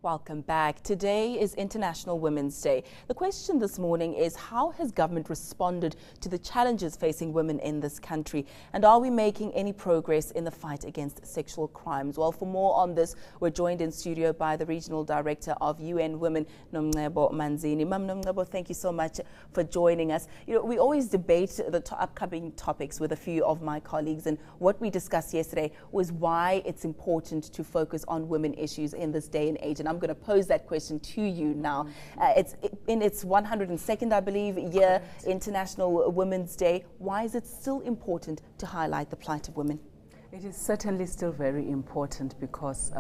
Welcome back. Today is International Women's Day. The question this morning is, how has government responded to the challenges facing women in this country? And are we making any progress in the fight against sexual crimes? Well, for more on this, we're joined in studio by the Regional Director of UN Women, Nomcebo Manzini. Ma'am Nomcebo, thank you so much for joining us. You know, we always debate the upcoming topics with a few of my colleagues, and what we discussed yesterday was why it's important to focus on women issues in this day and age. And I'm going to pose that question to you now. It's in its 102nd, I believe, year, correct, International Women's Day. Why is it still important to highlight the plight of women? It is certainly still very important because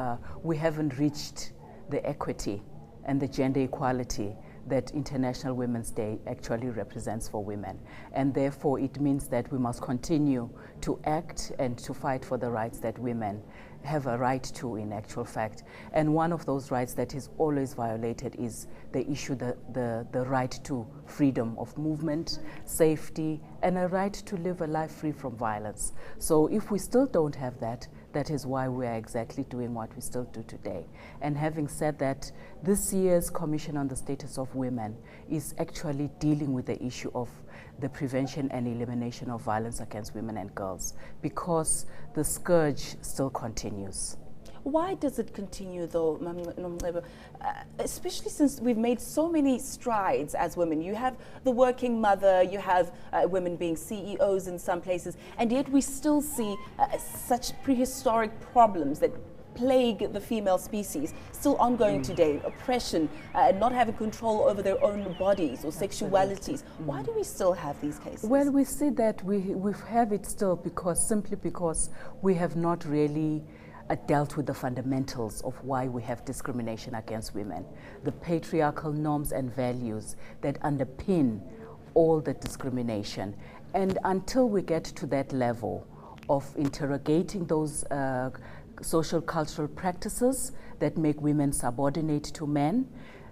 we haven't reached the equity and the gender equality that International Women's Day actually represents for women. And therefore, it means that we must continue to act and to fight for the rights that women have a right to, in actual fact. And one of those rights that is always violated is the issue, the right to freedom of movement, safety, and a right to live a life free from violence. So if we still don't have that, that is why we are exactly doing what we still do today. And having said that, this year's Commission on the Status of Women is actually dealing with the issue of the prevention and elimination of violence against women and girls, because the scourge still continues. Why does it continue, though, Nomcebo? Especially since we've made so many strides as women. You have the working mother, you have women being CEOs in some places, and yet we still see such prehistoric problems that plague the female species still ongoing today. Oppression, not having control over their own bodies or sexualities. Why do we still have these cases? Well, we see that we have it still simply because we have not really dealt with the fundamentals of why we have discrimination against women, the patriarchal norms and values that underpin all the discrimination. And until we get to that level of interrogating those social cultural practices that make women subordinate to men,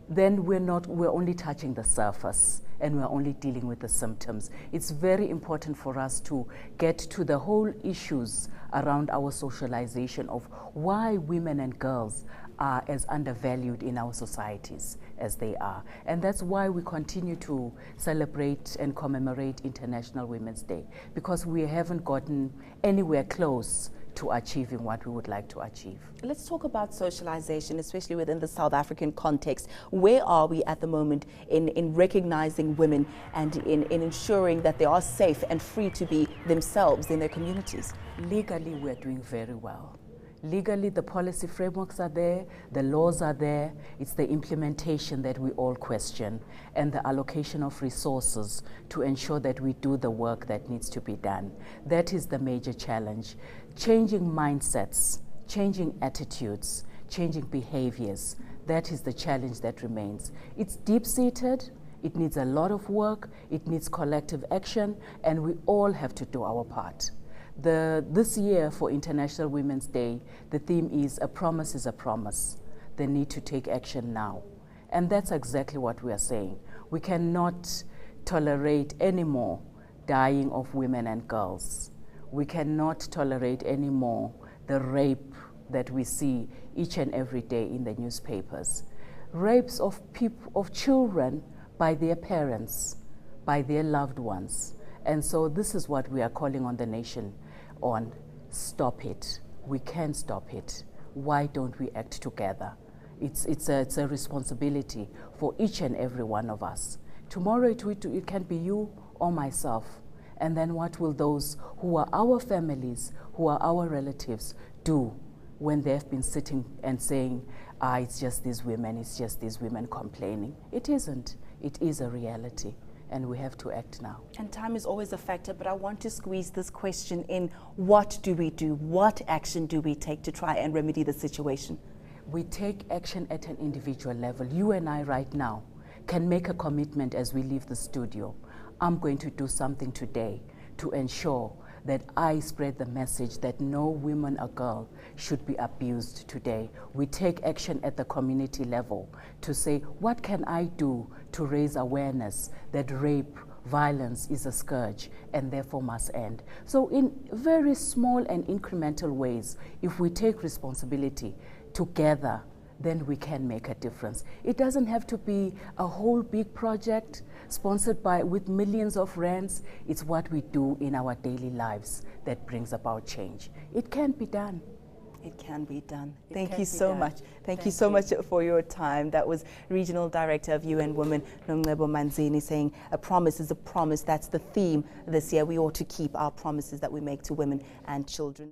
then we're only touching the surface and we're only dealing with the symptoms. It's very important for us to get to the whole issues around our socialization of why women and girls are as undervalued in our societies as they are. And that's why we continue to celebrate and commemorate International Women's Day, because we haven't gotten anywhere close to achieving what we would like to achieve. Let's talk about socialization, especially within the South African context. Where are we at the moment in recognizing women and in ensuring that they are safe and free to be themselves in their communities? Legally, we're doing very well. Legally, the policy frameworks are there, the laws are there. It's the implementation that we all question, and the allocation of resources to ensure that we do the work that needs to be done. That is the major challenge. Changing mindsets, changing attitudes, changing behaviors. That is the challenge that remains. It's deep-seated, it needs a lot of work, it needs collective action, and we all have to do our part. This year for International Women's Day, the theme is "A promise is a promise." The need to take action now. And that's exactly what we are saying. We cannot tolerate any more dying of women and girls. We cannot tolerate any more the rape that we see each and every day in the newspapers. Rapes of children by their parents, by their loved ones. And so this is what we are calling on the nation on. Stop it. We can stop it. Why don't we act together? It's a responsibility for each and every one of us. Tomorrow it can be you or myself. And then what will those who are our families, who are our relatives, do when they've been sitting and saying, it's just these women complaining? It isn't. It is a reality. And we have to act now. And time is always a factor, but I want to squeeze this question in. What do we do? What action do we take to try and remedy the situation? We take action at an individual level. You and I right now can make a commitment as we leave the studio. I'm going to do something today to ensure that I spread the message that no woman or girl should be abused today. We take action at the community level to say, what can I do to raise awareness that rape, violence is a scourge and therefore must end. So in very small and incremental ways, if we take responsibility together, then we can make a difference. It doesn't have to be a whole big project sponsored with millions of rands. It's what we do in our daily lives that brings about change. It can be done. It can be done. Thank you so much. Thank you so much for your time. That was Regional Director of UN Women, Nomcebo Manzini, saying a promise is a promise. That's the theme this year. We ought to keep our promises that we make to women and children.